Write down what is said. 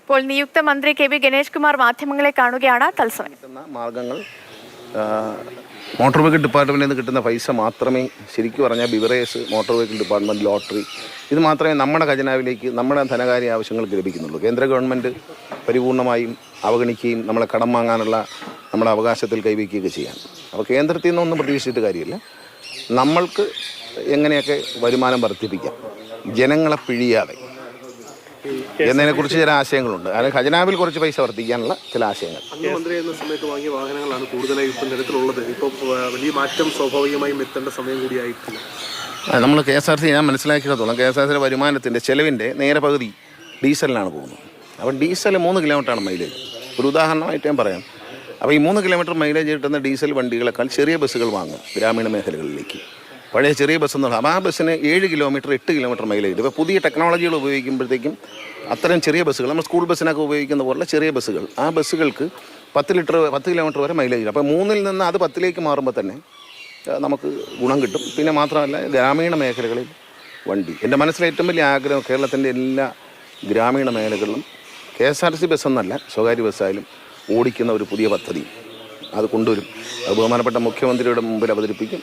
ഇപ്പോൾ നിയുക്ത മന്ത്രി കെ വി ഗണേഷ് കുമാർ മാധ്യമങ്ങളെ കാണുകയാണ്. തത്സമയം മാർഗങ്ങൾ മോട്ടോർ വെഹിക്കിൾ ഡിപ്പാർട്ട്മെൻറ്റിൽ നിന്ന് കിട്ടുന്ന പൈസ മാത്രമേ ശരിക്കും പറഞ്ഞാൽ beverage, motor vehicle department, lottery ഇത് മാത്രമേ നമ്മുടെ ഖജനാവിലേക്ക് നമ്മുടെ ധനകാര്യ ആവശ്യങ്ങൾക്ക് ലഭിക്കുന്നുള്ളൂ. കേന്ദ്ര ഗവൺമെൻറ് പരിപൂർണമായും അവഗണിക്കുകയും നമ്മളെ കടം വാങ്ങാനുള്ള നമ്മുടെ അവകാശത്തിൽ കൈവയ്ക്കുകയൊക്കെ ചെയ്യാം. അപ്പോൾ കേന്ദ്രത്തിൽ നിന്നൊന്നും പ്രതീക്ഷിച്ചിട്ട് കാര്യമില്ല. നമ്മൾക്ക് എങ്ങനെയൊക്കെ വരുമാനം വർദ്ധിപ്പിക്കാം, ജനങ്ങളെ പിഴിയാതെ എന്നതിനെക്കുറിച്ച് ചില ആശയങ്ങളുണ്ട്. അതായത് ഖജനാവിൽ കുറച്ച് പൈസ വർദ്ധിക്കാനുള്ള ചില ആശയങ്ങൾ. മന്ത്രി എന്ന സമയത്ത് വാങ്ങിയ വാഹനങ്ങളാണ് കൂടുതലായി ഇപ്പം നിരത്തിലുള്ളത്. ഇപ്പോൾ വലിയ മാറ്റം സ്വാഭാവികമായും എത്തേണ്ട സമയം കൂടിയായിട്ടില്ല. നമ്മൾ KSRTC ഞാൻ മനസ്സിലാക്കിയിടത്തോളം KSRTCയുടെ വരുമാനത്തിൻ്റെ ചെലവിൻ്റെ നേരെ പകുതി ഡീസലിനാണ് പോകുന്നത്. അപ്പോൾ ഡീസൽ 3 കിലോമീറ്ററാണ് മൈലേജ്. ഒരു ഉദാഹരണമായിട്ട് ഞാൻ പറയാം. അപ്പോൾ ഈ 3 കിലോമീറ്റർ മൈലേജ് കിട്ടുന്ന ഡീസൽ വണ്ടികളെക്കാൾ ചെറിയ ബസ്സുകൾ വാങ്ങും ഗ്രാമീണ മേഖലകളിലേക്ക്. പഴയ ചെറിയ ബസ് എന്നുള്ള അപ്പോൾ ആ ബസ്സിന് 7 കിലോമീറ്റർ 8 കിലോമീറ്റർ മൈലേജ്. ഇപ്പോൾ പുതിയ ടെക്നോളജികൾ ഉപയോഗിക്കുമ്പോഴത്തേക്കും അത്തരം ചെറിയ ബസ്സുകൾ നമ്മൾ സ്കൂൾ ബസ്സിനൊക്കെ ഉപയോഗിക്കുന്ന പോലുള്ള ചെറിയ ബസ്സുകൾ, ആ ബസ്സുകൾക്ക് 10 കിലോമീറ്റർ വരെ മൈലേജ്. അപ്പോൾ 3-ൽ നിന്ന് അത് 10-ലേക്ക് മാറുമ്പോൾ തന്നെ നമുക്ക് ഗുണം കിട്ടും. പിന്നെ മാത്രമല്ല ഗ്രാമീണ മേഖലകളിൽ വണ്ടി, എൻ്റെ മനസ്സിലെ ഏറ്റവും വലിയ ആഗ്രഹം കേരളത്തിൻ്റെ എല്ലാ ഗ്രാമീണ മേഖലകളിലും KSRTC ബസ്സെന്നല്ല സ്വകാര്യ ബസ്സായാലും ഓടിക്കുന്ന ഒരു പുതിയ പദ്ധതി അത് കൊണ്ടുവരും. അത് ബഹുമാനപ്പെട്ട മുഖ്യമന്ത്രിയുടെ മുമ്പിൽ അവതരിപ്പിക്കും.